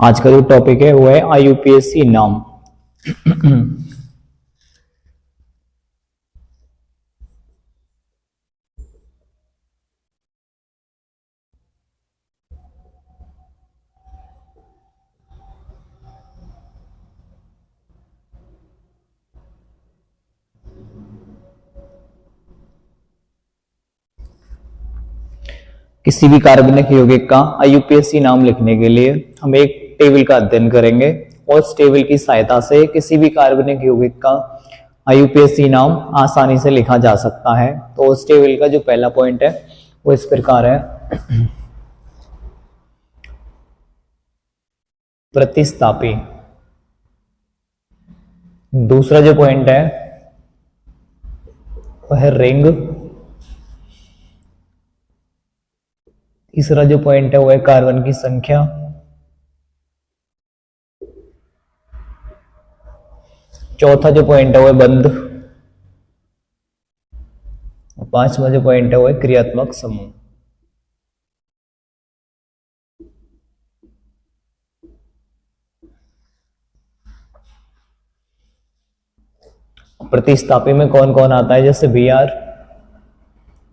आज का जो टॉपिक है वो है आईयूपीएसी नाम। किसी भी कार्बनिक यौगिक का आईयूपीएसी नाम लिखने के लिए हम एक टेबल का अध्ययन करेंगे और उस टेबल की सहायता से किसी भी कार्बनिक यौगिक का आईयूपीएसी नाम आसानी से लिखा जा सकता है। तो उस टेबल का जो पहला पॉइंट है वो इस प्रकार है, प्रतिस्थापी। दूसरा जो पॉइंट है वह है रिंग। तीसरा जो पॉइंट है वो है कार्बन की संख्या। चौथा जो पॉइंट है वो है बंध। पांचवा जो पॉइंट है वो है क्रियात्मक समूह। प्रतिस्थापी में कौन कौन आता है, जैसे Br।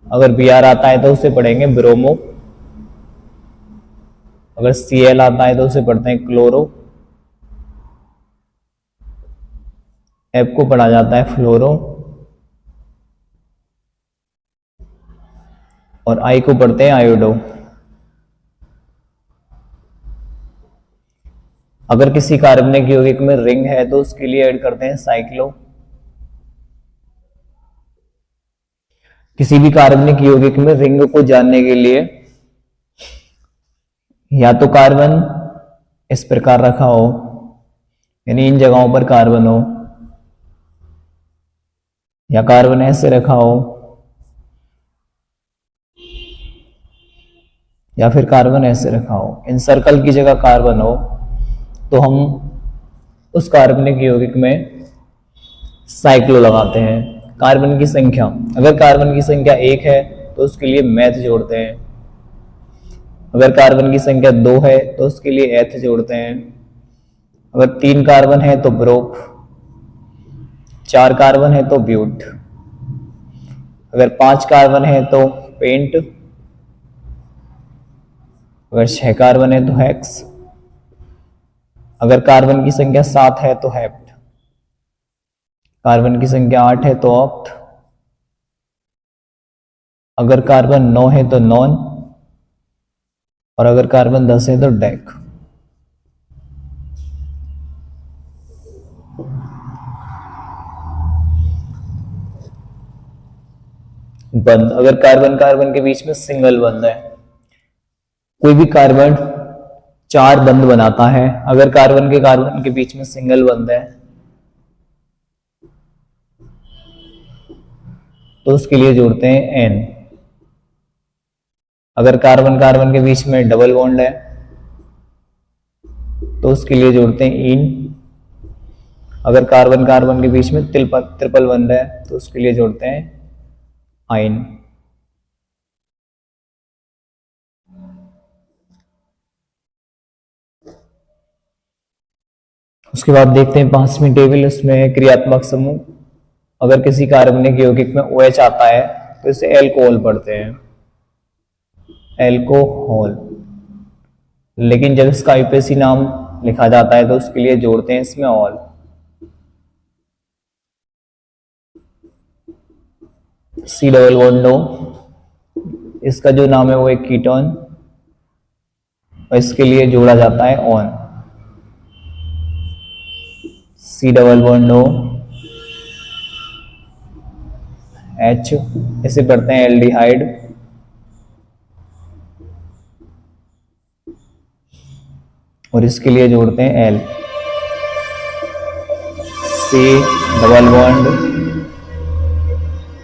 अगर Br आता है तो उसे पढ़ेंगे ब्रोमो। अगर Cl आता है तो उसे पढ़ते हैं क्लोरो। F को पढ़ा जाता है फ्लोरो और I को पढ़ते हैं आयोडो। अगर किसी कार्बनिक यौगिक में रिंग है तो उसके लिए ऐड करते हैं साइक्लो। किसी भी कार्बनिक यौगिक में रिंग को जानने के लिए या तो कार्बन इस प्रकार रखा हो, यानी इन जगहों पर कार्बन हो, या कार्बन ऐसे रखा हो, या फिर कार्बन ऐसे रखा हो, इन सर्कल की जगह कार्बन हो, तो हम उस कार्बनिक यौगिक में साइक्लो लगाते हैं। कार्बन की संख्या, अगर कार्बन की संख्या 1 है तो उसके लिए मैथ जोड़ते हैं। अगर कार्बन की संख्या 2 है तो उसके लिए एथ जोड़ते हैं। अगर 3 कार्बन है तो प्रोप, 4 कार्बन है तो ब्यूट, अगर 5 कार्बन है तो पेंट, अगर 6 कार्बन है तो हेक्स, अगर कार्बन की संख्या 7 है तो हेप्ट, कार्बन की संख्या 8 है तो ऑक्ट, अगर कार्बन 9 है तो नॉन, और अगर कार्बन 10 है तो डेक। बंध, अगर कार्बन कार्बन के बीच में सिंगल बंध है, कोई भी कार्बन 4 बंध बनाता है। अगर कार्बन के बीच में सिंगल बंध है तो उसके लिए जोड़ते हैं एन। अगर कार्बन कार्बन के बीच में डबल बॉन्ड है तो उसके लिए जोड़ते हैं इन। अगर कार्बन कार्बन के बीच में ट्रिपल बॉन्ड है तो उसके लिए जोड़ते हैं आइन। उसके बाद देखते हैं 5वीं टेबल, उसमें है क्रियात्मक समूह। अगर किसी कार्बनिक यौगिक में OH आता है तो इसे एल्कोहल पढ़ते हैं, एल्कोहल। लेकिन जब इसका आईयूपीएसी नाम लिखा जाता है तो उसके लिए जोड़ते हैं इसमें all. C double bond O, इसका जो नाम है वो एक कीटोन, और इसके लिए जोड़ा जाता है on. C double bond O H, इसे पढ़ते हैं एल्डिहाइड, और इसके लिए जोड़ते हैं L. C double bond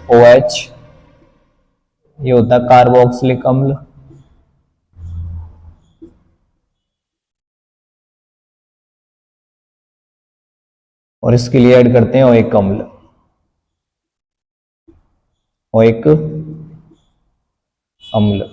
OH, ये होता है कार्बोक्सिलिक अम्ल, और इसके लिए ऐड करते हैं ओइक अम्ल, ओइक अम्ल।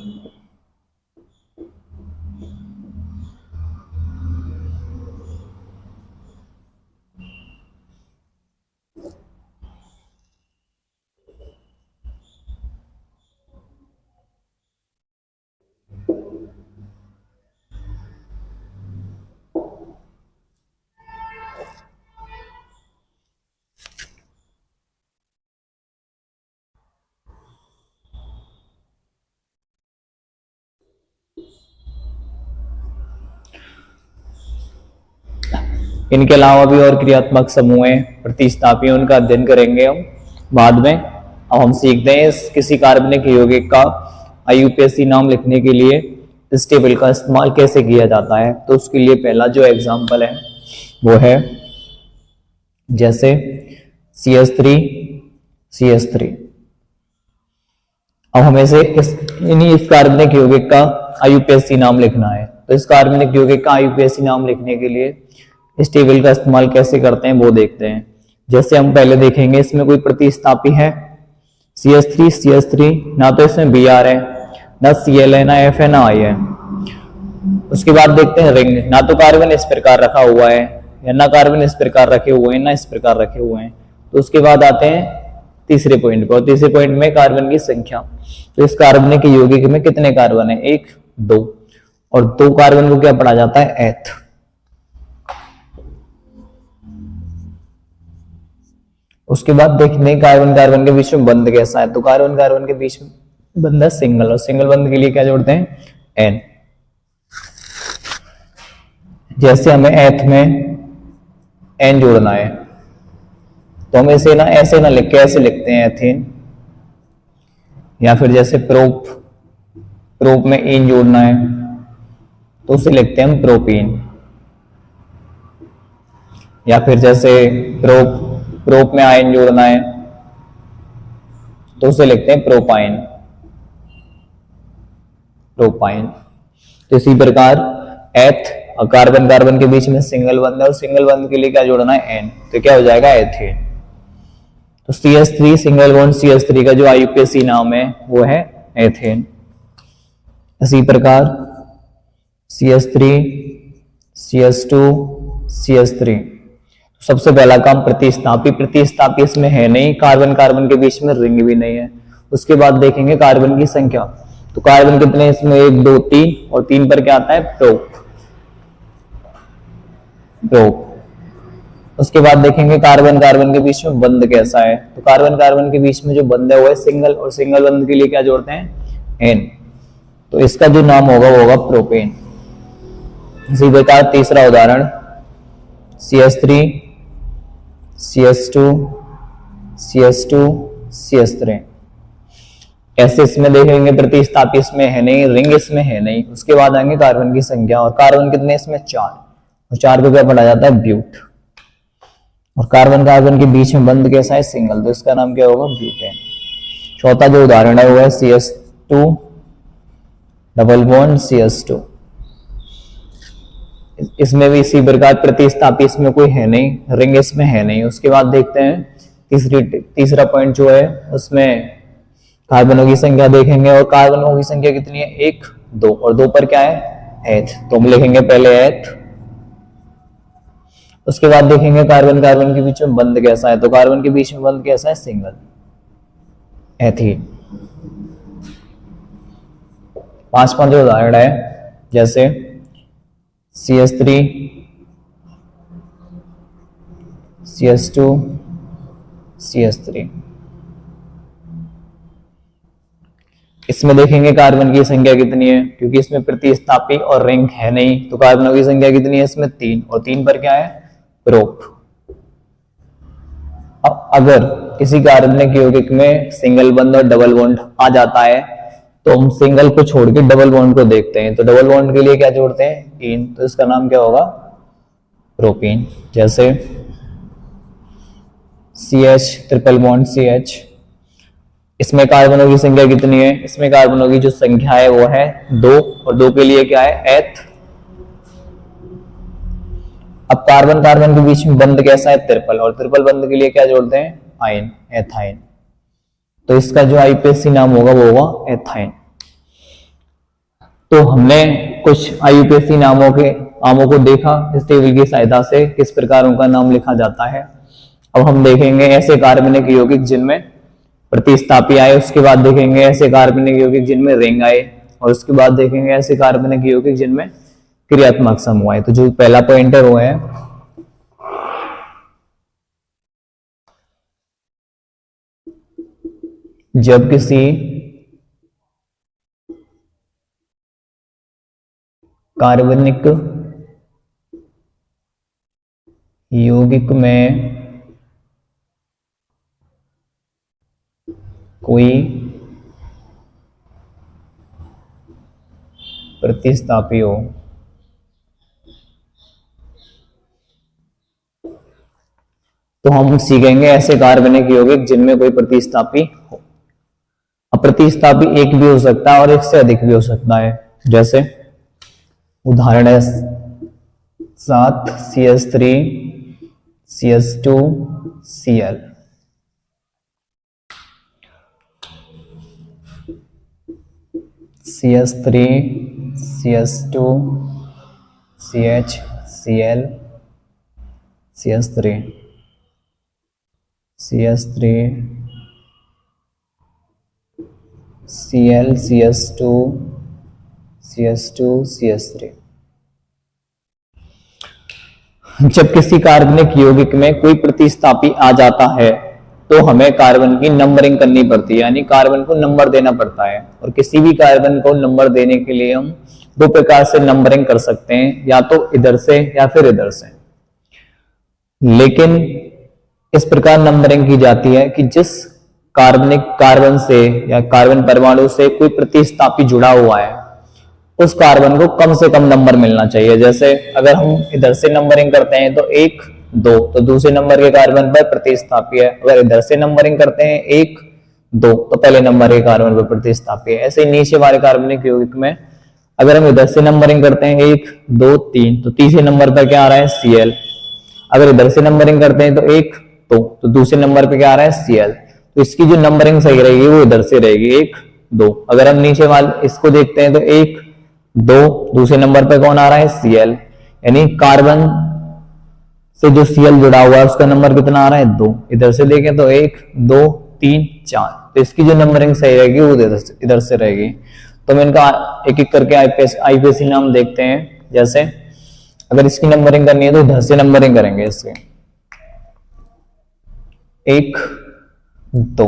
इनके अलावा भी और क्रियात्मक समूह हैं, प्रतिस्थापी, उनका अध्ययन करेंगे हम बाद में। अब हम सीखते हैं किसी कार्बनिक यौगिक का आईयूपीएसी नाम लिखने के लिए इस टेबल का इस्तेमाल कैसे किया जाता है। तो उसके लिए पहला जो एग्जाम्पल है वो है जैसे CH3 CH3। अब हमें से इस कार्बनिक यौगिक का आईयूपीएसी नाम लिखना है। तो इस कार्बनिक यौगिक का आईयूपीएसी नाम लिखने के लिए इस टेबल का इस्तेमाल कैसे करते हैं वो देखते हैं। जैसे हम पहले देखेंगे इसमें कोई प्रतिस्थापी है CH3 CH3, ना तो इसमें Br है, ना Cl है, ना F है, ना I है। उसके बाद देखते हैं रिंग, ना तो कार्बन इस प्रकार रखा हुआ है, या ना कार्बन इस प्रकार रखे हुए हैं, ना इस प्रकार रखे हुए हैं। तो उसके बाद आते हैं तीसरे पॉइंट पर, और तीसरे पॉइंट में कार्बन की संख्या। तो इस कार्बनिक यौगिक में कितने कार्बन है, 1 2, और 2 कार्बन को क्या पढ़ा जाता है, एथ। उसके बाद देखते हैं कार्बन कार्बन के बीच में बंध कैसा है। तो कार्बन कार्बन के बीच में बंध है सिंगल, और सिंगल बंध के लिए क्या जोड़ते हैं, एन। जैसे हमें एथ में एन जोड़ना है तो हम ऐसे ना लिख के ऐसे लिखते हैं एथेन, या फिर जैसे प्रोप प्रोप में इन जोड़ना है तो उसे लिखते हैं हम प्रोपीन, या फिर जैसे प्रोप में आयन जोड़ना है तो उसे लिखते हैं प्रोपाइन प्रोपाइन। तो इसी प्रकार एथ और कार्बन कार्बन के बीच में सिंगल बंध है, और सिंगल बंध के लिए क्या जोड़ना है, एन। तो क्या हो जाएगा, एथेन। तो CH3 सिंगल बॉन्ड CH3 का जो आईयूपीएसी नाम है वो है एथेन। इसी प्रकार CH3 CH2 CH3। सबसे पहला काम प्रतिस्थापी इसमें है नहीं, कार्बन कार्बन के बीच में रिंग भी नहीं है। उसके बाद देखेंगे कार्बन की संख्या। तो कार्बन कितने इसमें, 1 2 3, और 3 पर क्या आता है, प्रोप। उसके बाद देखेंगे कार्बन कार्बन के बीच में बंध कैसा है। तो कार्बन कार्बन के बीच में जो बंध है वो है सिंगल, और सिंगल बंध के लिए क्या जोड़ते हैं, एन। तो इसका जो नाम होगा वो होगा प्रोपेन। इसी प्रकार तीसरा उदाहरण CH3 CH2 CH2 CH3। ऐसे इसमें देखेंगे प्रतिस्थापी इसमें है नहीं, रिंग इसमें है नहीं। उसके बाद आएंगे कार्बन की संख्या, और कार्बन कितने इसमें 4, और 4 को क्या पढ़ा जाता है, ब्यूट। और कार्बन कार्बन के बीच में बंध कैसा है, सिंगल, तो इसका नाम क्या होगा, ब्यूटेन। चौथा जो उदाहरण है वो है CH2 डबल बॉन्ड CH2। इसमें भी इसी प्रकार प्रतिस्थापी इसमें कोई है नहीं, रिंग इसमें है नहीं। उसके बाद देखते हैं तीसरा पॉइंट जो है उसमें कार्बनों की संख्या देखेंगे, और कार्बनों की संख्या कितनी है, 1 2, और 2 पर क्या है, एथ। तो हम लिखेंगे पहले एथ। उसके बाद देखेंगे कार्बन कार्बन के बीच में बंध कैसा है। तो कार्बन के बीच में बंध कैसा है, सिंगल, एथीन। पांचवा जो उदाहरण है जैसे CH3 CH2 CH3। इसमें देखेंगे कार्बन की संख्या कितनी है, क्योंकि इसमें प्रतिस्थापी और रिंग है नहीं। तो कार्बनों की संख्या कितनी है इसमें, 3, और 3 पर क्या है, प्रोप। अब अगर किसी कार्बनिक यौगिक में सिंगल बॉन्ड और डबल बॉन्ड आ जाता है तो हम सिंगल को छोड़ के डबल बॉन्ड को देखते हैं। तो डबल बॉन्ड के लिए क्या जोड़ते हैं, इन। तो इसका नाम क्या होगा, प्रोपीन। जैसे CH ट्रिपल बॉन्ड CH। इसमें कार्बनों की संख्या कितनी है, इसमें कार्बनों की जो संख्या है वो है 2, और 2 के लिए क्या है, एथ। अब कार्बन कार्बन के बीच में बंध कैसा है, ट्रिपल, और ट्रिपल बंध के लिए क्या जोड़ते हैं, आयन, एथाइन। तो इसका जो आईयूपीएसी नाम होगा वो होगा एथाइन। तो हमने कुछ आईयूपीएसी नामों को देखा इस टेबल की सहायता से, किस प्रकार उनका नाम लिखा जाता है। अब हम देखेंगे ऐसे कार्बनिक यौगिक जिनमें प्रतिस्थापी आए। उसके बाद देखेंगे ऐसे कार्बनिक यौगिक जिनमें रिंग आए, और उसके बाद देखेंगे ऐसे कार्बनिक यौगिक जिनमें क्रियात्मक समूह आए। तो जो पहला पॉइंट है वो है जब किसी कार्बनिक यौगिक में कोई प्रतिस्थापी हो तो हम सीखेंगे ऐसे कार्बनिक यौगिक जिनमें कोई प्रतिस्थापी हो। अब प्रतिस्थापी एक भी हो सकता है और एक से अधिक भी हो सकता है। जैसे उदाहरण है 7 CH3 CH2 Cl, CH3 CH2 CH Cl CH3 CH3 Cl CH2 CH2 CH3। जब किसी कार्बनिक यौगिक में कोई प्रतिस्थापी आ जाता है तो हमें कार्बन की नंबरिंग करनी पड़ती है, यानी कार्बन को नंबर देना पड़ता है। और किसी भी कार्बन को नंबर देने के लिए हम दो प्रकार से नंबरिंग कर सकते हैं, या तो इधर से या फिर इधर से। लेकिन इस प्रकार नंबरिंग की जाती है कि जिस कार्बन से या कार्बन परमाणु से कोई प्रतिस्थापी जुड़ा हुआ है उस कार्बन को कम से कम नंबर मिलना चाहिए। जैसे अगर हम इधर से नंबरिंग करते हैं तो 1 2, तो दूसरे नंबर के कार्बन पर प्रतिस्थापी है। अगर इधर से नंबरिंग करते हैं 1 2, तो पहले नंबर के कार्बन पर प्रतिस्थापी है। ऐसे नीचे वाले कार्बनिक यौगिक में अगर हम इधर से नंबरिंग करते हैं 1 2 3, तो तीसरे नंबर पर क्या आ रहा है Cl। अगर इधर से नंबरिंग करते हैं तो 1 2, तो दूसरे नंबर पे क्या आ रहा है Cl। तो इसकी जो नंबरिंग सही रहेगी वो इधर से रहेगी 1 2। अगर हम नीचे वाले इसको देखते हैं तो 1 2, दूसरे नंबर पे कौन आ रहा है Cl, यानी कार्बन से जो Cl जुड़ा हुआ है उसका नंबर कितना आ रहा है 2। इधर से देखें तो 1 2 3 4, तो इसकी जो नंबरिंग सही रहेगी वो इधर से रहेगी। तो हम इनका एक एक करके आईपीएसी नाम देखते हैं। जैसे अगर इसकी नंबरिंग करनी है तो इधर से नंबरिंग करेंगे इसके 1 2।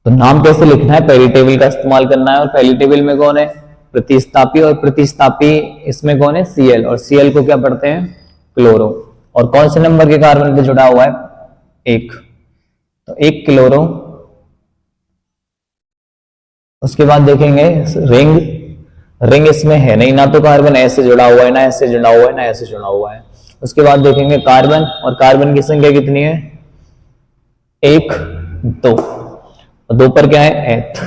तो नाम कैसे लिखना है, पहली टेबल का इस्तेमाल करना है। और पहली टेबल में कौन है प्रतिस्थापी, और प्रतिस्थापी इसमें कौन है Cl, और Cl को क्या पढ़ते हैं क्लोरो। और कौन से नंबर के कार्बन पे जुड़ा हुआ है 1, तो 1 क्लोरो। उसके बाद देखेंगे रिंग इसमें है नहीं, ना तो कार्बन ऐसे जुड़ा हुआ है, ना ऐसे जुड़ा हुआ है, ना ऐसे जुड़ा हुआ है। उसके बाद देखेंगे कार्बन, और कार्बन की संख्या कितनी है 1 2, 2 पर क्या है एथ।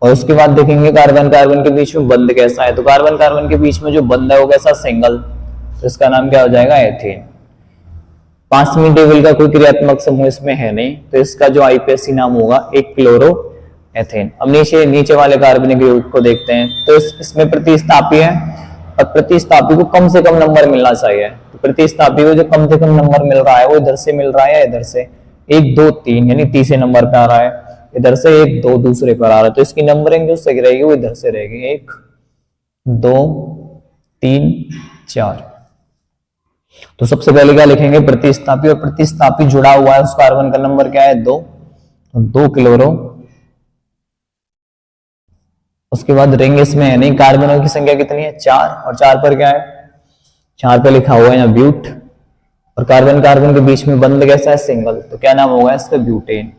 और उसके बाद देखेंगे कार्बन के बीच में बंध कैसा है, तो कार्बन के बीच में जो बंध है वो कैसा सिंगल, तो इसका नाम क्या हो जाएगा एथेन। 5वीं टेबल का कोई क्रियात्मक समूह इसमें है नहीं, तो इसका जो आईपीएसी नाम होगा 1 क्लोरो एथेन। अब नीचे वाले कार्बनिक यौगिक को देखते हैं। तो इसमें प्रतिस्थापी है, और प्रतिस्थापी को कम से कम नंबर मिलना चाहिए। तो प्रतिस्थापी को जो कम से कम नंबर मिल रहा है वो इधर से मिल रहा है या इधर से 1 2 3, यानी तीसरे नंबर पे आ रहा है। इधर से 1 2 दूसरे पर आ रहा है, तो इसकी नंबरिंग जो सही रहेगी वो इधर से रहेगी 1 2 3 4। तो सबसे पहले क्या लिखेंगे प्रतिस्थापी, और प्रतिस्थापी जुड़ा हुआ है उस कार्बन का नंबर क्या है 2, तो 2 क्लोरो। उसके बाद रिंग इसमें है नहीं, कार्बनों की संख्या कितनी है 4, और 4 पर क्या है 4 पर लिखा हुआ है यहाँ ब्यूट। और कार्बन के बीच में बंध कैसा है सिंगल, तो क्या नाम होगा इसका ब्यूटेन।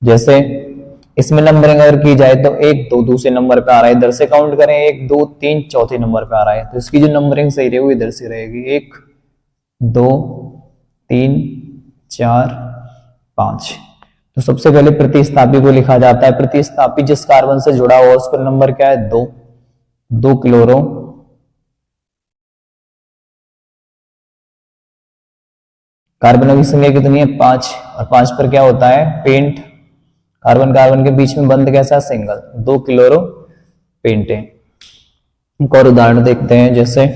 जैसे इसमें नंबरिंग अगर की जाए तो 1 2 दूसरे नंबर पे आ रहा है, इधर से काउंट करें 1 2 3 चौथे नंबर पे आ रहा है, तो इसकी जो नंबरिंग सही रहेगी इधर से रहेगी 1 2 3 4 5। तो सबसे पहले प्रतिस्थापी को लिखा जाता है। प्रतिस्थापी जिस कार्बन से जुड़ा हुआ उसका नंबर क्या है 2, 2 क्लोरो। कार्बनों की संख्या कितनी है 5, और 5 पर क्या होता है पेंट। कार्बन के बीच में बंध कैसा सिंगल, 2 क्लोरो पेंटेन। एक और उदाहरण देखते हैं। जैसे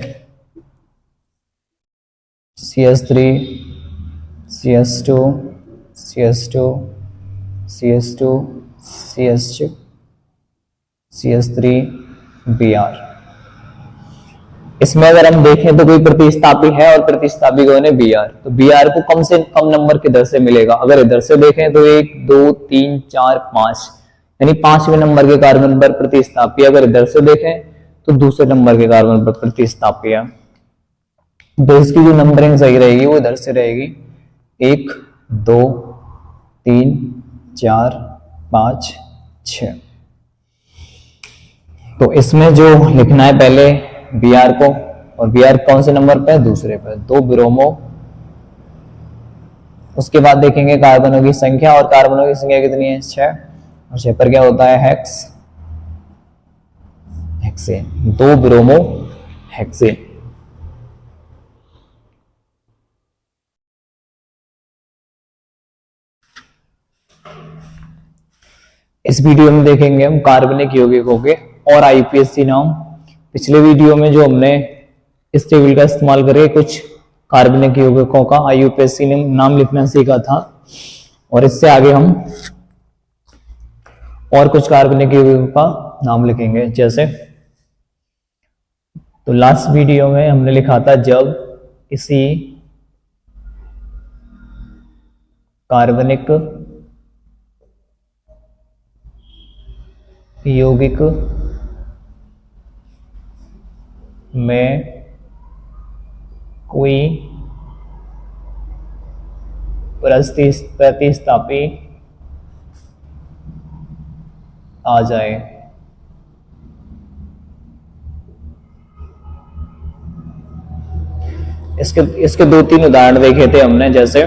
CH3 CH2 CH2 CH2 CH2 CH3 Br। इसमें अगर हम देखें तो कोई प्रतिस्थापी है और प्रतिस्थापी कौन है, Br। तो Br को कम से कम नंबर किधर से मिलेगा, अगर इधर से देखें तो 1 2 3 4 5, यानी 5वें नंबर के कार्बन पर प्रतिस्थापी। अगर इधर से देखें तो दूसरे नंबर के कार्बन पर प्रतिस्थापी है। तो इसकी जो नंबरिंग सही रहेगी वो इधर से रहेगी 1 2 3 4 5 6। तो इसमें जो लिखना है पहले Br को, और Br कौन से नंबर पे है, दूसरे पे, 2 ब्रोमो। उसके बाद देखेंगे कार्बनों की संख्या, और कार्बनों की संख्या कितनी है, 6, और 6 पर क्या होता है, हेक्सेन, 2 ब्रोमो हेक्सेन। इस वीडियो में देखेंगे हम कार्बनिक यौगिकों के और आईपीएससी नाम। पिछले वीडियो में जो हमने इस टेबल का इस्तेमाल करके कुछ कार्बनिक यौगिकों का आईयूपीएससी ने नाम लिखना सीखा था, और इससे आगे हम और कुछ कार्बनिक यौगिकों का नाम लिखेंगे। जैसे तो लास्ट वीडियो में हमने लिखा था, जब किसी कार्बनिक यौगिक में कोई प्रतिस्थापी आ जाए, इसके 2-3 उदाहरण देखे थे हमने। जैसे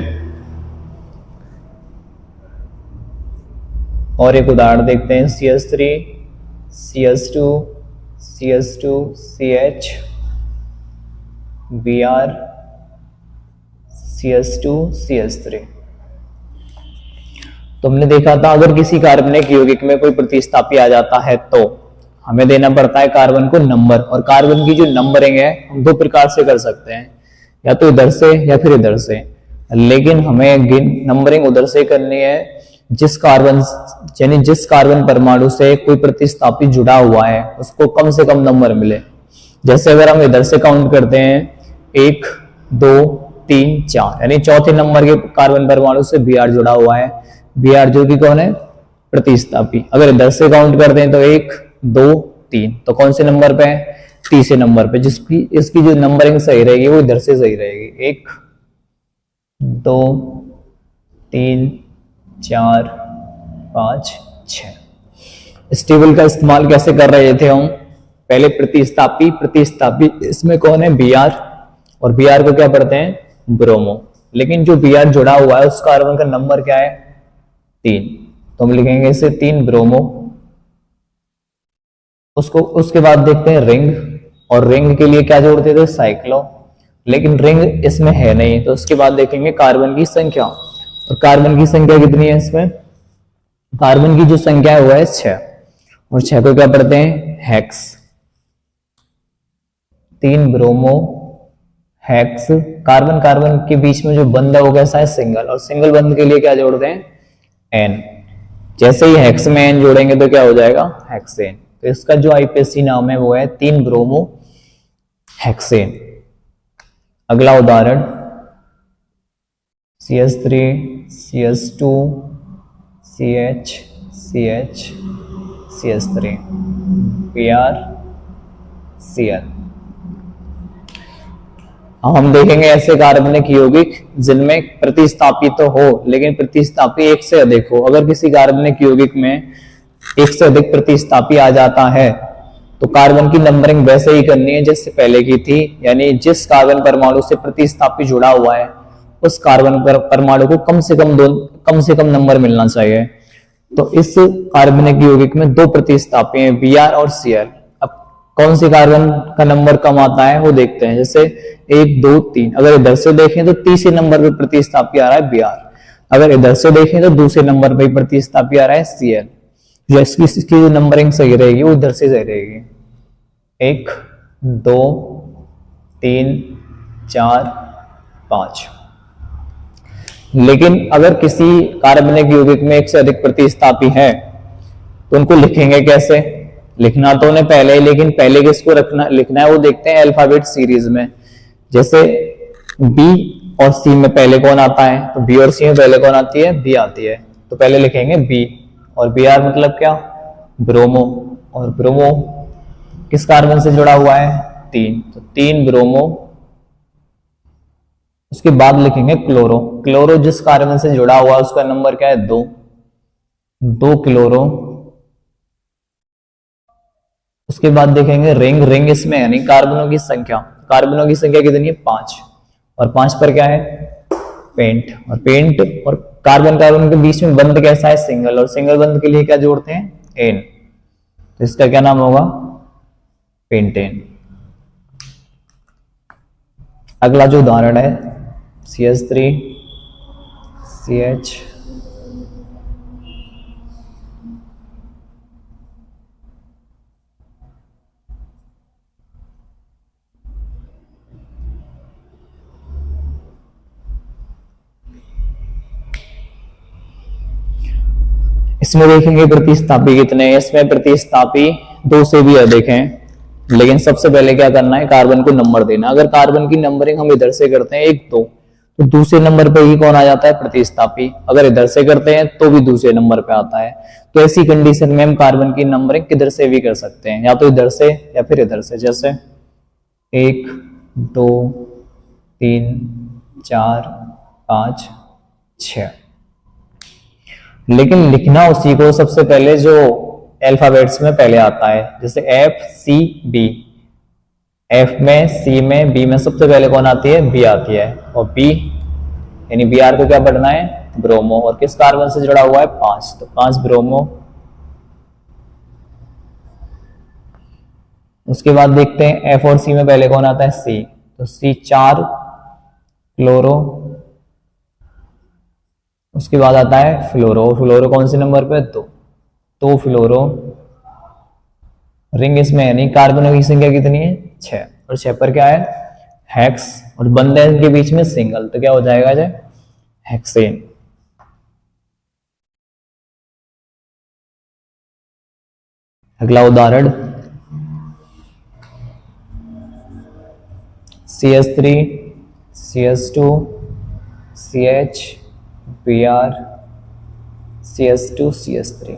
और एक उदाहरण देखते हैं, CH3 CH2 CH2 CH Br CH2 CH3। तो हमने देखा था, अगर किसी कार्बनिक यौगिक में कोई प्रतिस्थापी आ जाता है तो हमें देना पड़ता है कार्बन को नंबर, और कार्बन की जो नंबरिंग है हम 2 प्रकार से कर सकते हैं, या तो इधर से या फिर इधर से। लेकिन हमें नंबरिंग उधर से करनी है जिस कार्बन परमाणु से कोई प्रतिस्थापी जुड़ा हुआ है उसको कम से कम नंबर मिले। जैसे अगर हम इधर से काउंट करते हैं 1 2 3 4, यानी चौथे नंबर के कार्बन परमाणु से Br जुड़ा हुआ है, Br जो कि कौन है, प्रतिस्थापी। अगर इधर से काउंट करते हैं तो 1 2 3, तो कौन से नंबर पे है, तीसरे नंबर पे। इसकी जो नंबरिंग सही रहेगी वो इधर से सही रहेगी, 1 2 3 4 5 6। इस टेबल का इस्तेमाल कैसे कर रहे थे हम, पहले प्रतिस्थापी इसमें कौन है, Br, और Br को क्या पढ़ते हैं, ब्रोमो। लेकिन जो Br जुड़ा हुआ है उस कार्बन का नंबर क्या है, 3, तो हम लिखेंगे इसे 3 ब्रोमो। उसके बाद देखते हैं रिंग, और रिंग के लिए क्या जोड़ते थे, साइक्लो, लेकिन रिंग इसमें है नहीं। तो उसके बाद देखेंगे कार्बन की संख्या, और कार्बन की संख्या कितनी है, इसमें कार्बन की जो संख्या है वो है 6, और 6 को क्या पढ़ते हैं, हेक्स, 3 ब्रोमो हेक्स। कार्बन के बीच में जो बंध है वो कैसा है, सिंगल, और सिंगल बंध के लिए क्या जोड़ते हैं, एन। जैसे ही हेक्स में एन जोड़ेंगे तो क्या हो जाएगा, हेक्सेन। तो इसका जो आईपीएससी नाम है वो है 3 ब्रोमो हेक्सेन। अगला उदाहरण, CH3 CH2 CH CH CH3 Br Cl। हम देखेंगे ऐसे कार्बनिक यौगिक जिनमें प्रतिस्थापी तो हो लेकिन प्रतिस्थापी एक से अधिक हो। अगर किसी कार्बनिक यौगिक में एक से अधिक प्रतिस्थापी आ जाता है तो कार्बन की नंबरिंग वैसे ही करनी है जैसे पहले की थी, यानी जिस कार्बन परमाणु से प्रतिस्थापी जुड़ा हुआ है उस कार्बन परमाणु को कम से कम नंबर मिलना चाहिए। तो इस कार्बनिक यौगिक में 2 प्रतिस्थापी हैं, Br और Cl। अब कौन से कार्बन का नंबर कम आता है वो देखते हैं। जैसे 1 2 3, अगर इधर से देखें तो तीसरे नंबर पे प्रतिस्थापी आ रहा है Br, अगर इधर से देखें तो दूसरे नंबर पे प्रतिस्थापी आ रहा है Cl। इसकी जो नंबरिंग सही रहेगी वो इधर से सही रहेगी, 1 2 3 4 5। लेकिन अगर किसी कार्बनिक यौगिक में एक से अधिक प्रतिस्थापी है तो उनको लिखेंगे कैसे, लिखना तो उन्हें पहले ही, लेकिन पहले किसको रखना लिखना है वो देखते हैं अल्फाबेट सीरीज में। जैसे बी और सी में पहले कौन आता है, तो बी और सी में पहले कौन आती है, बी आती है। तो पहले लिखेंगे बी, और बी आर मतलब क्या, ब्रोमो। और ब्रोमो किस कार्बन से जुड़ा हुआ है, 3, तो 3 ब्रोमो। उसके बाद लिखेंगे क्लोरो। क्लोरो जिस कार्बन से जुड़ा हुआ है उसका नंबर क्या है, 2 क्लोरो। उसके बाद देखेंगे रिंग। रिंग इसमें यानी कार्बनों की संख्या, कार्बनों की संख्या कितनी है, 5, और 5 पर क्या है, पेंट। और पेंट और कार्बन कार्बन के बीच में बंध कैसा है, सिंगल। और सिंगल बंध के लिए क्या जोड़ते हैं, एन। तो इसका क्या नाम होगा, पेंटेन। अगला जो उदाहरण है CH3 CH, इसमें देखेंगे प्रतिस्थापी कितने हैं। इसमें प्रतिस्थापी 2 से भी अधिक हैं, लेकिन सबसे पहले क्या करना है, कार्बन को नंबर देना। अगर कार्बन की नंबरिंग हम इधर से करते हैं 1 2, तो दूसरे नंबर पे ही कौन आ जाता है, प्रतिस्थापी। अगर इधर से करते हैं तो भी दूसरे नंबर पे आता है। तो ऐसी कंडीशन में हम कार्बन की नंबरिंग किधर से भी कर सकते हैं, या तो इधर से या फिर इधर से। जैसे 1 2 3 4 5 6। लेकिन लिखना उसी को सबसे पहले जो अल्फाबेट्स में पहले आता है। जैसे एफ सी बी, एफ में, सी में, बी में सबसे पहले कौन आती है, बी आती है। और बी यानी बी आर को क्या पढ़ना है, ब्रोमो। और किस कार्बन से जुड़ा हुआ है, 5, तो 5 ब्रोमो। उसके बाद देखते हैं एफ और सी में पहले कौन आता है, सी, तो सी 4 क्लोरो। उसके बाद आता है फ्लोरो। फ्लोरो कौन से नंबर पे, 2, तो फ्लोरो। रिंग इसमें यानी कार्बनों की संख्या कितनी है, 6, और 6 पर क्या है, हेक्स। और बंद है इनके बीच में सिंगल, तो क्या हो जाएगा जे, हेक्सेन। अगला उदाहरण CH3 CH2 CH Br CH2 CH3।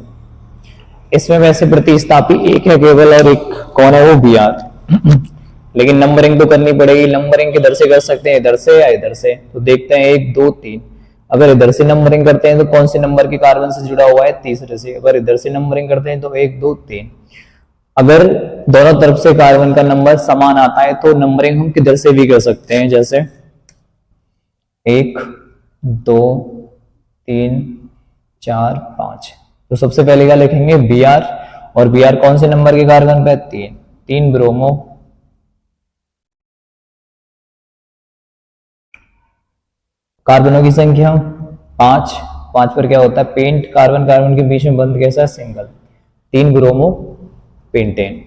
इसमें वैसे प्रतिस्थापी एक है केवल, और एक कौन है, वो Br। लेकिन नंबरिंग तो करनी पड़ेगी। नंबरिंग किधर से कर सकते हैं, इधर से या इधर से। तो देखते हैं 1 2 3। अगर इधर से नंबरिंग करते हैं तो कौन से नंबर के कार्बन से जुड़ा हुआ है, तीसरे से। अगर इधर से नंबरिंग करते हैं तो 1 2 3। अगर दोनों तरफ से कार्बन का नंबर समान आता है तो नंबरिंग हम किधर से भी कर सकते हैं। जैसे 1 2 3 4 5। तो सबसे पहले क्या लिखेंगे, Br। और Br कौन से नंबर के कार्बन पे, 3, 3 ब्रोमो। कार्बनों की संख्या 5, 5 पर क्या होता है, पेंट। कार्बन कार्बन के बीच में बंध कैसा है, सिंगल, 3 ब्रोमो पेंटेन।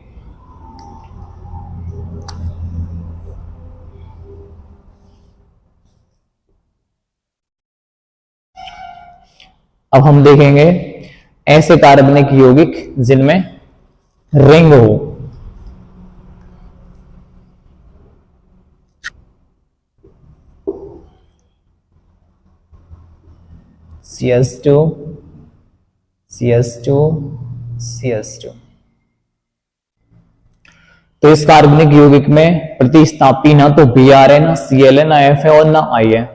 अब हम देखेंगे ऐसे कार्बनिक यौगिक जिनमें रिंग हो। CH2 CH2 CH2। तो इस कार्बनिक यौगिक में प्रतिस्थापी ना तो Br है, ना Cl है, ना F है, और ना I है।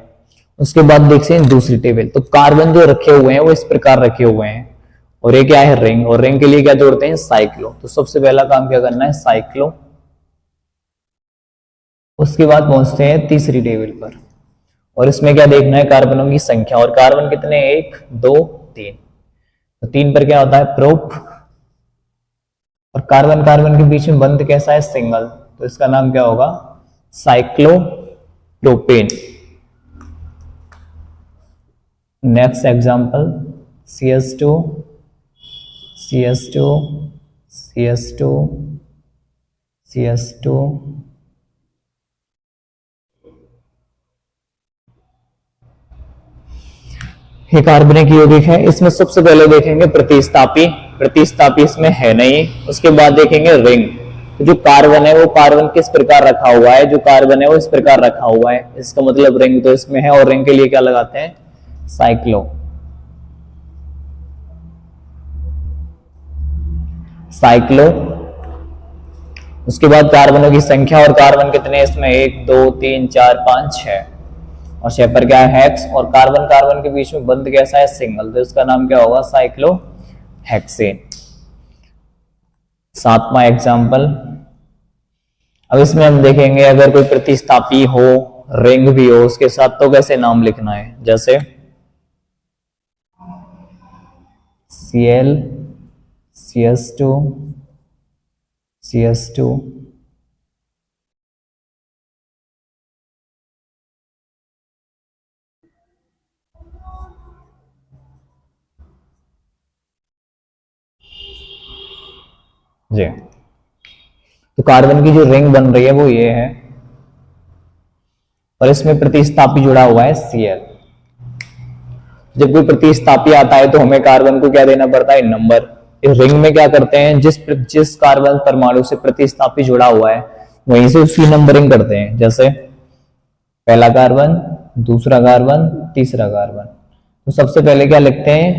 उसके बाद देखते हैं दूसरी टेबल। तो कार्बन जो रखे हुए हैं वो इस प्रकार रखे हुए हैं, और ये क्या है, रिंग। और रिंग के लिए क्या जोड़ते हैं, साइक्लो। तो सबसे पहला काम क्या करना है, साइक्लो। उसके बाद पहुंचते हैं तीसरी टेबल पर, और इसमें क्या देखना है, कार्बनों की संख्या। और कार्बन कितने, 1 2 3। तो 3 पर क्या होता है, प्रोप। और कार्बन कार्बन के बीच में बंध कैसा है, सिंगल। तो इसका नाम क्या होगा, cyclopropane. Next example CH2 CH2 CH2 CH2। ये कार्बनिक यौगिक है। इसमें सबसे पहले देखेंगे प्रतिस्थापी। प्रतिस्थापी इसमें है नहीं। उसके बाद देखेंगे रिंग। तो जो कार्बन है वो कार्बन किस प्रकार रखा हुआ है, जो कार्बन है वो इस प्रकार रखा हुआ है, इसका मतलब रिंग तो इसमें है। और रिंग के लिए क्या लगाते हैं, साइक्लो। साइक्लो। उसके बाद कार्बनों की संख्या, और कार्बन कितने इसमें, 1 2 3 4 5 6, और 6 पर क्या है, हेक्स। और कार्बन कार्बन के बीच में बंध कैसा है, सिंगल, तो इसका नाम क्या होगा, साइक्लो हेक्सेन। 7वां एग्जाम्पल। अब इसमें हम देखेंगे अगर कोई प्रतिस्थापी हो, रिंग भी हो उसके साथ, तो कैसे नाम लिखना है। जैसे Cl CS2 CS2 जी। तो कार्बन की जो रिंग बन रही है वो ये है, और इसमें प्रतिस्थापी जुड़ा हुआ है Cl। जब कोई प्रतिस्थापी आता है तो हमें कार्बन को क्या देना पड़ता है, नंबर। इस रिंग में क्या करते हैं, जिस कार्बन परमाणु से प्रतिस्थापी जुड़ा हुआ है वहीं से उसकी नंबरिंग करते हैं। जैसे पहला कार्बन, दूसरा कार्बन, तीसरा कार्बन। तो सबसे पहले क्या लिखते हैं,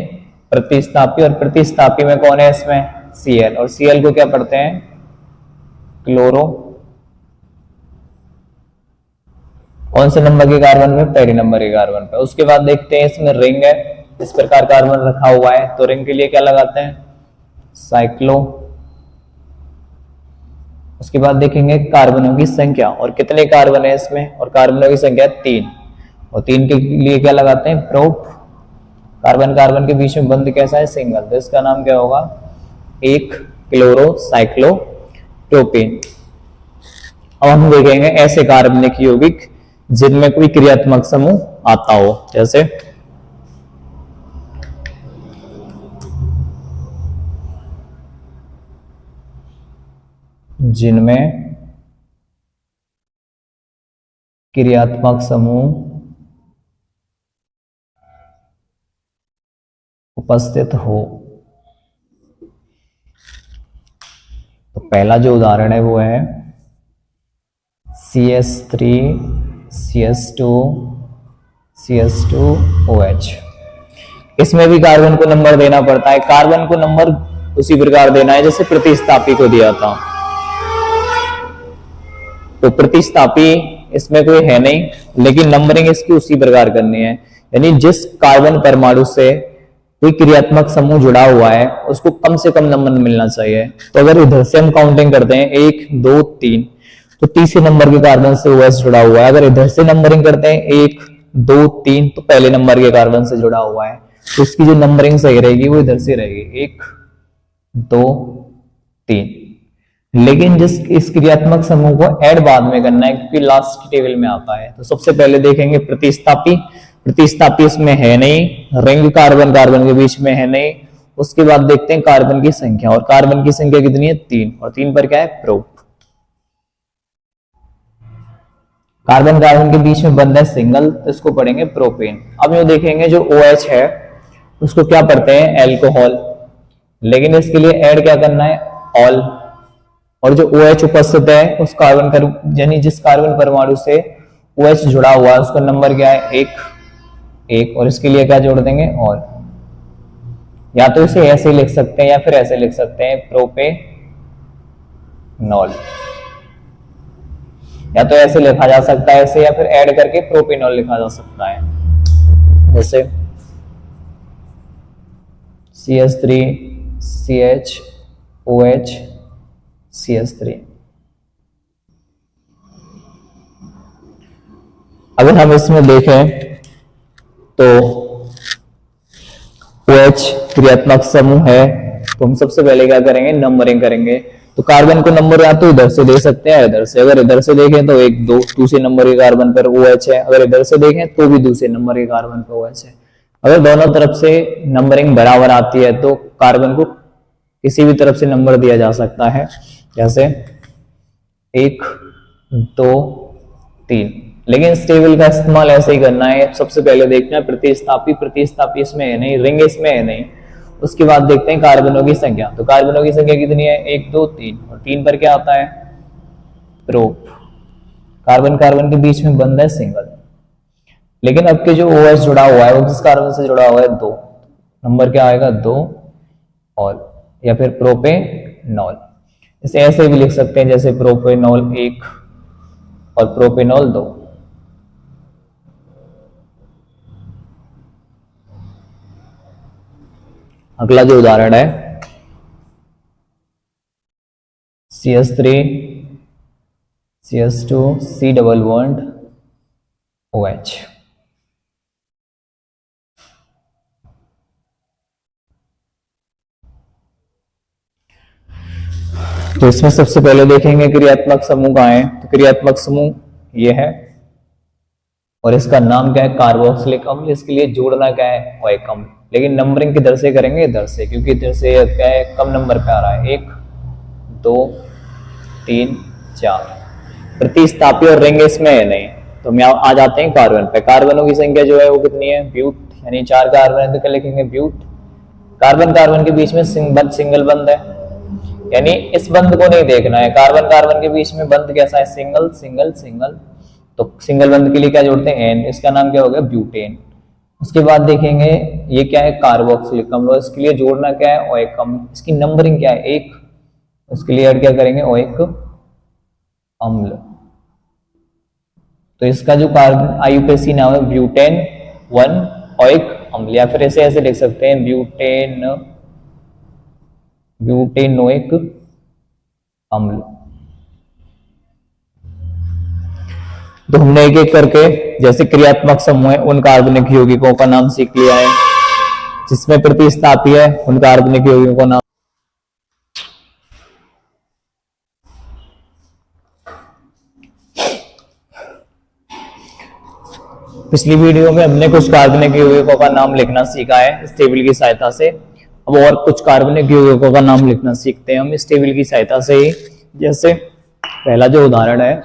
प्रतिस्थापी, और प्रतिस्थापी में कौन है इसमें, Cl, और Cl को क्या पढ़ते हैं, क्लोरो। कौन से नंबर के कार्बन पे, पहले नंबर के कार्बन पे। उसके बाद देखते हैं इसमें रिंग है, इस प्रकार कार्बन रखा हुआ है, तो रिंग के लिए क्या लगाते हैं, साइक्लो। उसके बाद देखेंगे कार्बनों की संख्या, और कितने कार्बन है इसमें, और कार्बनों की संख्या 3, और 3 के लिए क्या लगाते हैं, प्रोप। कार्बन कार्बन के बीच में बंध कैसा है, सिंगल, तो इसका नाम क्या होगा, 1 क्लोरो साइक्लो प्रोपेन। अब हम देखेंगे ऐसे कार्बनिक यौगिक जिनमें कोई क्रियात्मक समूह आता हो। जैसे जिनमें क्रियात्मक समूह उपस्थित हो। तो पहला जो उदाहरण है वो है CS3 CS2 CS2OH। इसमें भी कार्बन को नंबर देना पड़ता है। कार्बन को नंबर उसी प्रकार देना है जैसे प्रतिस्थापी को दिया था। तो प्रतिस्थापी इसमें कोई है नहीं, लेकिन नंबरिंग इसकी उसी प्रकार करनी है। यानी जिस कार्बन परमाणु से कोई क्रियात्मक समूह जुड़ा हुआ है उसको कम से कम नंबर मिलना चाहिए। तो अगर इधर से हम काउंटिंग करते हैं 1 2 3, तो तीसरे नंबर के कार्बन से OH जुड़ा हुआ है। अगर इधर से नंबरिंग करते हैं 1 2 3, तो पहले नंबर के कार्बन से जुड़ा हुआ है। तो इसकी जो नंबरिंग सही रहेगी वो इधर से रहेगी, 1 2 3। लेकिन जिस इस क्रियात्मक समूह को ऐड बाद में करना है क्योंकि लास्ट टेबल में आता है। तो सबसे पहले देखेंगे प्रतिस्थापी। प्रतिस्थापी इसमें है नहीं, रिंग कार्बन कार्बन के बीच में है नहीं। उसके बाद देखते हैं कार्बन की संख्या, और कार्बन की संख्या कितनी है, 3, और 3 पर क्या है, प्रोप। कार्बन कार्बन के बीच में बंध है सिंगल, तो इसको पढ़ेंगे प्रोपेन। अब ये देखेंगे जो OH है उसको क्या पढ़ते हैं, एल्कोहल। लेकिन इसके लिए ऐड क्या करना है, ऑल। और जो OH उपस्थित है उस कार्बन यानी जिस कार्बन परमाणु से OH जुड़ा हुआ है उसका नंबर क्या है, 1, और इसके लिए क्या जोड़ देंगे, और। या तो इसे ऐसे लिख सकते हैं या फिर ऐसे लिख सकते हैं, प्रोपेनॉल। या तो ऐसे लिखा जा सकता है ऐसे, या फिर ऐड करके प्रोपेनॉल लिखा जा सकता है। जैसे CS3 CHOH CS3। अगर हम इसमें देखें तो OH क्रियात्मक समूह है, तो हम सबसे पहले क्या करेंगे, नंबरिंग करेंगे। तो कार्बन को नंबर या तो इधर से दे सकते हैं, इधर से। अगर इधर से देखें तो 1 2, दूसरे नंबर के कार्बन पर OH है। अगर इधर से देखें तो भी दूसरे नंबर के कार्बन पर OH है। अगर दोनों तरफ से नंबरिंग बराबर आती है तो कार्बन को किसी भी तरफ से नंबर दिया जा सकता है। जैसे 1 2 3। लेकिन इस टेबल का इस्तेमाल ऐसे ही करना है। सबसे पहले देखना है प्रतिस्थापी। प्रतिस्थापी इसमें है नहीं, रिंग इसमें है नहीं, उसके बाद देखते हैं कार्बनों की संख्या। तो कार्बनों की संख्या कितनी है, 1 2 3, और 3 पर क्या आता है, प्रोप। कार्बन कार्बन के बीच में बंध है सिंगल, लेकिन अब के जो OH जुड़ा हुआ है वो किस कार्बन से जुड़ा हुआ है, 2, नंबर क्या आएगा 2, और या फिर प्रोपेनॉल। इसे ऐसे भी लिख सकते हैं जैसे प्रोपेनॉल 1 और प्रोपेनॉल 2। अगला जो उदाहरण है CH3 CH2 C double bond OH। तो इसमें सबसे पहले देखेंगे क्रियात्मक समूह कहाँ है। तो क्रियात्मक समूह ये है, और इसका नाम क्या है, कार्बोक्सिलिक अम्ल। इसके लिए जोड़ना क्या है, ओइक अम्ल। लेकिन नंबरिंग किधर से करेंगे, इधर से, क्योंकि इधर से क्या है, कम नंबर पे आ रहा है, 1 2 3 4। प्रतिस्थापी और रिंग इसमें है नहीं, तो हम यहाँ आ जाते हैं कार्बन पे। कार्बनों की संख्या जो है वो कितनी है, ब्यूट, यानी 4 कार्बन है तो क्या लिखेंगे, ब्यूट। कार्बन कार्बन के बीच में सिंगल बंध है, यानी इस बंध को नहीं देखना है, कार्बन कार्बन के बीच में बंध कैसा है, सिंगल सिंगल सिंगल। तो सिंगल बंध के लिए क्या जोड़ते हैं, एन, इसका नाम क्या हो गया, ब्यूटेन। उसके बाद देखेंगे ये क्या है, कार्बोक्सिलिक अम्ल, इसके लिए जोड़ना क्या है, ओइक अम्ल। इसकी नंबरिंग क्या है, 1, उसके लिए ऐड क्या करेंगे, ओइक अम्ल। तो इसका जो कार्बन आईयूपीएसी नाम है, ब्यूटेन 1 ओइक अम्ल, या फिर ऐसे ऐसे लिख सकते हैं, ब्यूटेनोइक अम्ल। तो हमने एक एक करके जैसे क्रियात्मक समूह है उन कार्बनिक यौगिकों का नाम सीख लिया है, जिसमें प्रतिस्थापी है उन कार्बनिक यौगिकों का नाम। पिछली वीडियो में हमने कुछ कार्बनिक यौगिकों का नाम लिखना सीखा है इस टेबल की सहायता से। अब और कुछ कार्बनिक यौगिकों का नाम लिखना सीखते हैं हम इस टेबल की सहायता से ही। जैसे पहला जो उदाहरण है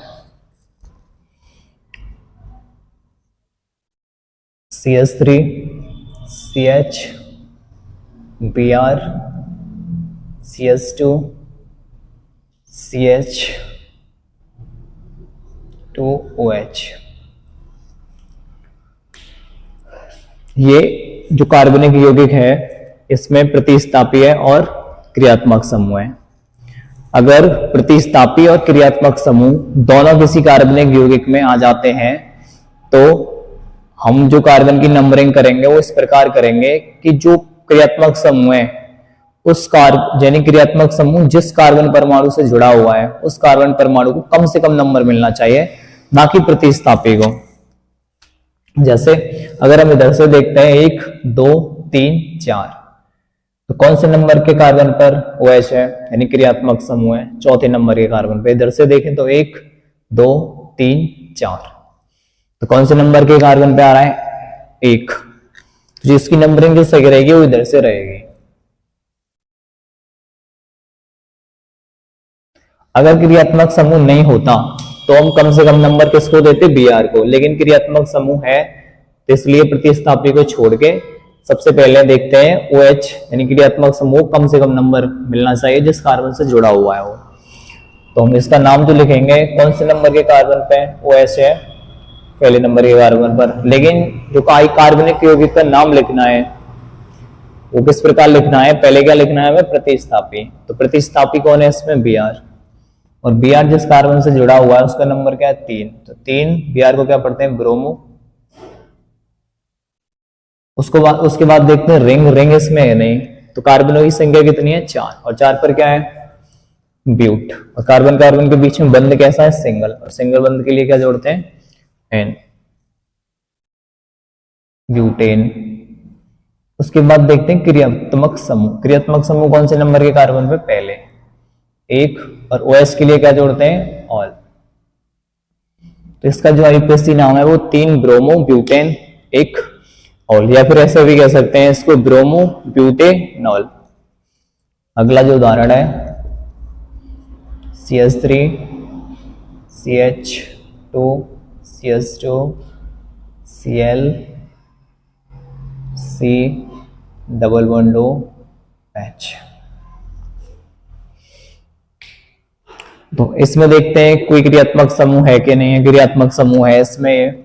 CH3 CH Br CH2 CH2OH। ये जो कार्बनिक यौगिक है इसमें प्रतिस्थापी है और क्रियात्मक समूह है। अगर प्रतिस्थापी और क्रियात्मक समूह दोनों किसी कार्बनिक यौगिक में आ जाते हैं तो हम जो कार्बन की नंबरिंग करेंगे वो इस प्रकार करेंगे कि जो क्रियात्मक समूह है उस यानी क्रियात्मक समूह जिस कार्बन परमाणु से जुड़ा हुआ है उस कार्बन परमाणु को कम से कम नंबर मिलना चाहिए, ना कि प्रतिस्थापी को। जैसे अगर हम इधर से देखते हैं 1 2 3 4, तो कौन से नंबर के कार्बन पर OH है, यानी क्रियात्मक समूह है, चौथे नंबर के कार्बन पे। इधर से देखें तो 1 2 3 4, तो कौन से नंबर के कार्बन पे आ रहा है, 1। तो जिसकी नंबरिंग जो सही रहेगी वो इधर से रहेगी। अगर क्रियात्मक समूह नहीं होता तो हम कम से कम नंबर किसको देते, Br को। लेकिन क्रियात्मक समूह है तो इसलिए प्रतिस्थापी को छोड़ के सबसे पहले देखते हैं OH, यानी क्रियात्मक समूह कम से कम नंबर मिलना चाहिए जिस कार्बन से जुड़ा हुआ है वो। तो हम इसका नाम जो लिखेंगे, कौन से नंबर के कार्बन पे OH है, पहले नंबर के कार्बन पर। लेकिन जो कार्बनिक यौगिक का नाम लिखना है वो किस प्रकार लिखना है, पहले क्या लिखना है हमें, प्रतिस्थापी। तो प्रतिस्थापी कौन है इसमें, Br, और Br जिस कार्बन से जुड़ा हुआ है उसका नंबर क्या है, 3। तो 3 Br को क्या पढ़ते हैं, ब्रोमो। उसके बाद देखते हैं रिंग इसमें है नहीं, तो कार्बनों की संख्या कितनी है, 4, और 4 पर क्या है, ब्यूट। और कार्बन कार्बन के बीच में बंध कैसा है, सिंगल, और सिंगल बंध के लिए क्या जोड़ते हैं, एन, ब्यूटेन। उसके बाद देखते हैं क्रियात्मक समूह। क्रियात्मक समूह कौन से नंबर के कार्बन पे, पहले 1, और OH के लिए क्या जोड़ते हैं, ऑल। तो इसका जो आईयूपीएसी नाम है वो 3 ब्रोमो ब्यूटेन 1 ऑल, या फिर ऐसे भी कह सकते हैं इसको, ब्रोमो ब्यूटेनॉल। अगला जो उदाहरण है CH3 CH2 CH2 Cl C double bond O H। तो इसमें देखते हैं कोई क्रियात्मक समूह है कि नहीं है। क्रियात्मक समूह है इसमें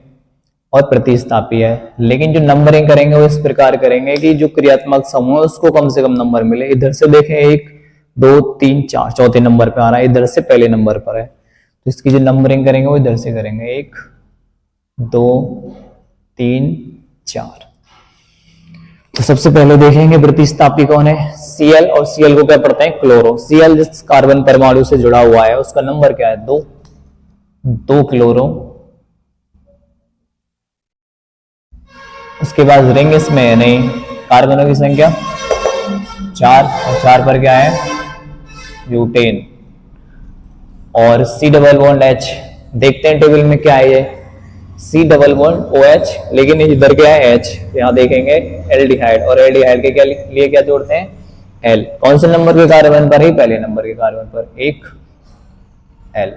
और प्रतिस्थापी है, लेकिन जो नंबरिंग करेंगे वो इस प्रकार करेंगे कि जो क्रियात्मक समूह है उसको कम से कम नंबर मिले। इधर से देखें 1 2 3 4, चौथे नंबर पे आ रहा है, इधर से पहले नंबर पर है, तो इसकी जो नंबरिंग करेंगे वो इधर से करेंगे 1 2 3 4। तो सबसे पहले देखेंगे प्रतिस्थापी कौन है, Cl, और Cl को क्या पढ़ते हैं क्लोरो। Cl जिस कार्बन परमाणु से जुड़ा हुआ है उसका नंबर क्या है 2, 2 क्लोरो। उसके बाद रिंग इसमें है नहीं, कार्बनों की संख्या 4, और 4 पर क्या है ब्यूटेन। और C डबल बॉन्ड H, देखते हैं टेबल में क्या है ये C डबल बॉन्ड OH, लेकिन इधर क्या है H, यहाँ देखेंगे एल्डिहाइड, और एल्डिहाइड के क्या लिए क्या जोड़ते हैं L। कौन से नंबर के कार्बन पर ही, पहले नंबर के कार्बन पर 1 L।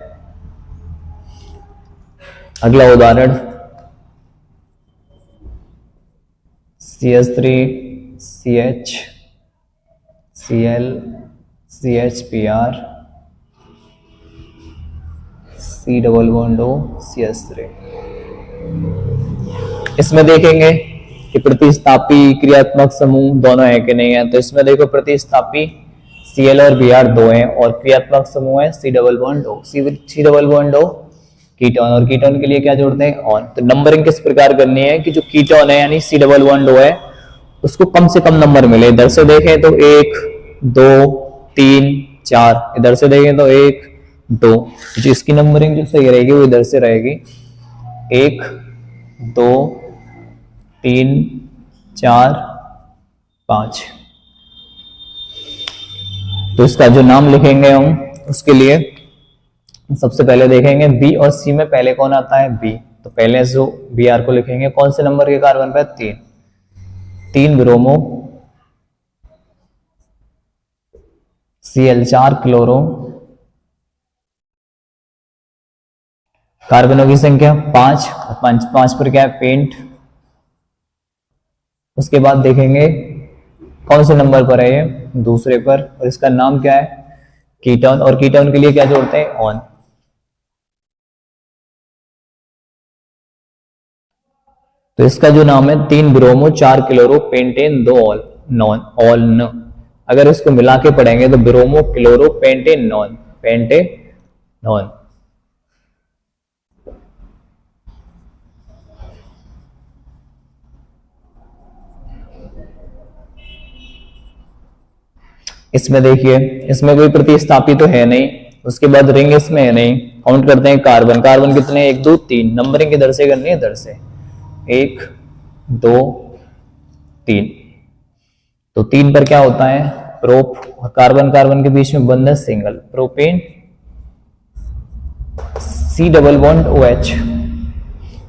अगला उदाहरण CH3 CH Cl CHPr C double bond O CH3। इसमें देखेंगे कि प्रतिस्थापी क्रियात्मक समूह दोनों है कि नहीं है। तो इसमें देखो प्रतिस्थापी Cl और Br 2 हैं और क्रियात्मक समूह है C double bond O। C double bond O ketone, और कीटोन के लिए क्या जोड़ते हैं ऑन। तो नंबरिंग किस प्रकार करनी है कि जो कीटोन है यानी C डबल बॉन्ड O है उसको कम से कम नंबर मिले। इधर से देखें तो 1 2 3 4, इधर से देखें तो 1 2, जो इसकी नंबरिंग जो सही रहेगी वो इधर से रहेगी 1 2 3 4 5। तो इसका जो नाम लिखेंगे हम उसके लिए सबसे पहले देखेंगे बी और सी में पहले कौन आता है बी। तो पहले जो बी आर को लिखेंगे कौन से नंबर के कार्बन पर 3 ब्रोमो Cl 4 क्लोरो, कार्बनों की संख्या 5, 5 पर क्या है पेंट। उसके बाद देखेंगे कौन से नंबर पर है ये दूसरे पर, और इसका नाम क्या है कीटोन, और कीटोन के लिए क्या जोड़ते हैं ऑन। तो इसका जो नाम है 3 ब्रोमो 4 क्लोरो पेंटेन 2 ऑल नॉन ऑल न। अगर इसको मिला के पढ़ेंगे तो ब्रोमो क्लोरो पेंटेन नॉन पेंटे नॉन। इसमें देखिए इसमें कोई प्रतिस्थापी तो है नहीं, उसके बाद रिंग इसमें है नहीं। काउंट करते हैं कार्बन, कार्बन कितने 1 2 3, नंबरिंग इधर से करनी है इधर से 1 2 3। तो 3 पर क्या होता है प्रोप, और कार्बन कार्बन के बीच में बंध है single propane C double bond OH।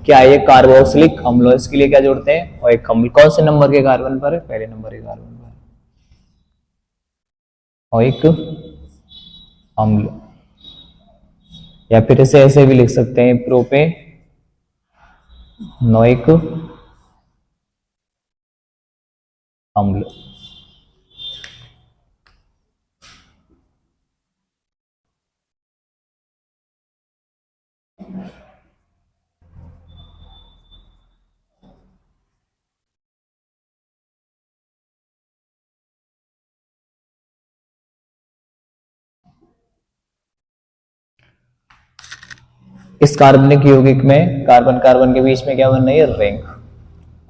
क्या है ये कार्बोक्सिलिक अम्ल, इसके लिए क्या जोड़ते हैं और एक अम्ल। कौन से नंबर के कार्बन पर है पहले नंबर के कार्बन पर, और एक अम्ल। या फिर इसे ऐसे भी लिख सकते हैं प्रोपे नोइक अम्ल। इस कार्बनिक यौगिक में कार्बन कार्बन के बीच में क्या बन रही है रिंग,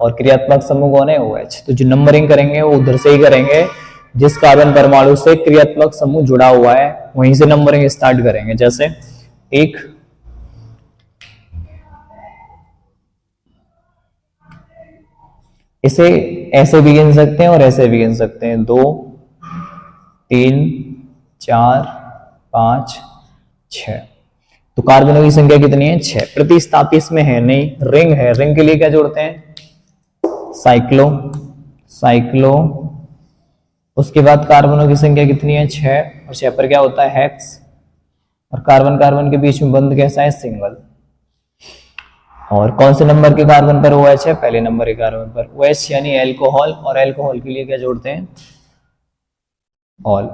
और क्रियात्मक समूह कौन है OH। तो जो नंबरिंग करेंगे वो उधर से ही करेंगे जिस कार्बन परमाणु से क्रियात्मक समूह जुड़ा हुआ है वहीं से नंबरिंग स्टार्ट करेंगे। जैसे 1 इसे ऐसे भी गिन सकते हैं और ऐसे भी गिन सकते हैं 2 3 4 5 6। तो कार्बनों की संख्या कितनी है 6। प्रतिस्थापी इसमें है नहीं, रिंग है। रिंग के लिए क्या जोड़ते हैं साइक्लो साइक्लो। उसके बाद कार्बनों की संख्या कितनी है 6, और 6 पर क्या होता है हेक्स, और कार्बन कार्बन के बीच में बंध कैसा है सिंगल। और कौन से नंबर के कार्बन पर OH है पहले नंबर के कार्बन पर OH यानी एल्कोहल, और एल्कोहल के लिए क्या जोड़ते हैं ऑल।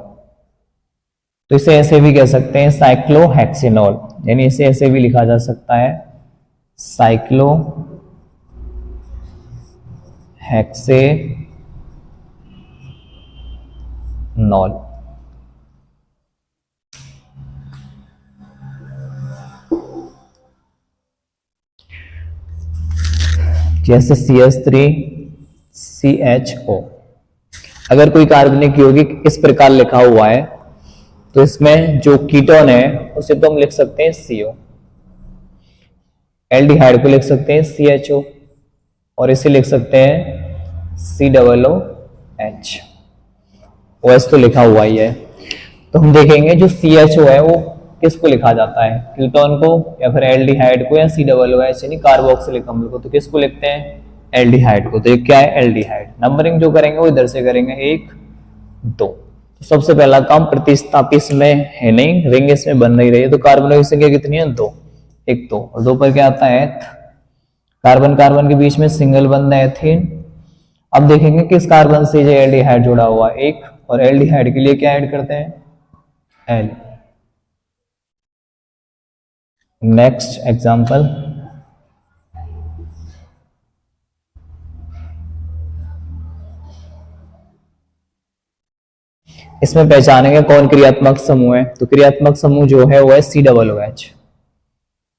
तो इसे ऐसे भी कह सकते हैं साइक्लोहेक्सिनॉल, यानी इसे ऐसे भी लिखा जा सकता है साइक्लोहेक्सेनॉल। जैसे CH3CHO, अगर कोई कार्बनिक यौगिक इस प्रकार लिखा हुआ है तो इसमें जो कीटोन है उसे तो हम लिख सकते हैं CO, एल्डिहाइड को लिख सकते हैं CHO, और इसे लिख सकते हैं COOH। OH तो लिखा हुआ ही है। तो हम देखेंगे जो CHO है वो किसको लिखा जाता है, कीटोन को या फिर एल्डिहाइड को या COOH यानी कार्बोक्सिलिक अम्ल को। तो किसको लिखते हैं, एल्डिहाइड को। तो ये क्या है, एल्डिहाइड। नंबरिंग जो करेंगे वो इधर से करेंगे 1 2। तो सबसे पहला काम, प्रतिस्थापी इसमें है नहीं, रिंग इसमें बन नहीं रही है, तो कार्बनों की संख्या कितनी है, 2। 1 2 और 2 पर क्या आता है, एथ। कार्बन कार्बन के बीच में सिंगल बंध है एथीन। अब देखेंगे किस कार्बन से जो एल्डिहाइड जुड़ा हुआ है, 1, और एल्डिहाइड के लिए क्या ऐड करते हैं, एल। नेक्स्ट एग्जांपल, इसमें पहचानेंगे कौन क्रियात्मक समूह है। तो क्रियात्मक समूह जो है वो है COOH।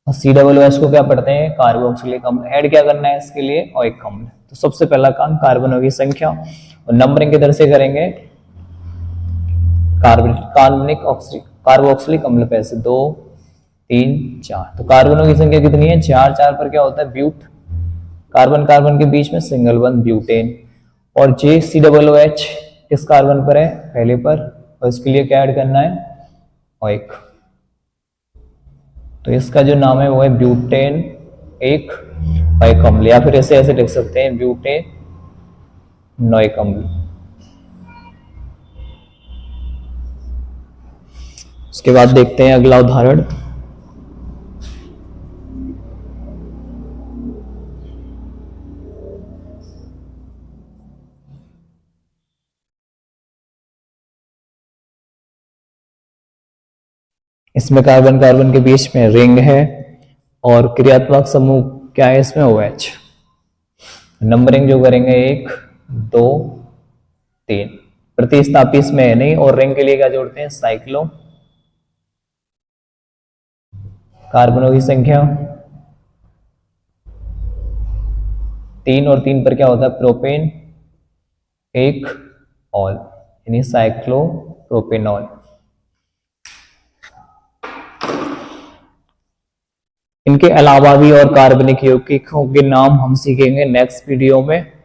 और COOH को क्या पढ़ते हैं, कार्बोक्सिलिक अम्ल। ऐड क्या करना है इसके लिए, ओइक अम्ल। तो सबसे पहला काम कार्बनों की संख्या और नंबरिंग किधर से करेंगे, कार्बोक्सिलिक अम्ल पे से 2 3 4। तो कार्बनों की संख्या कितनी है, 4। 4 पर क्या होता है, ब्यूट। कार्बन कार्बन के बीच में सिंगल बंध ब्यूटेन। और JCOOH किस कार्बन पर है, पहले पर, और इसके लिए क्या ऐड करना है, ओइक। तो इसका जो नाम है वो है ब्यूटेन एक ओइक अम्ल, या फिर इसे ऐसे लिख सकते हैं ब्यूटेन नोइक अम्ल। उसके बाद देखते हैं अगला उदाहरण। इसमें कार्बन कार्बन के बीच में रिंग है और क्रियात्मक समूह क्या है इसमें, OH। नंबरिंग जो करेंगे 1 2 3। प्रतिस्थापी इसमें है नहीं, और रिंग के लिए क्या जोड़ते हैं, साइक्लो। कार्बनों की संख्या 3, और 3 पर क्या होता है, प्रोपेन एक ऑल, यानी साइक्लो प्रोपेनॉल। इनके अलावा भी और कार्बनिक यौगिकों के नाम हम सीखेंगे नेक्स्ट वीडियो में।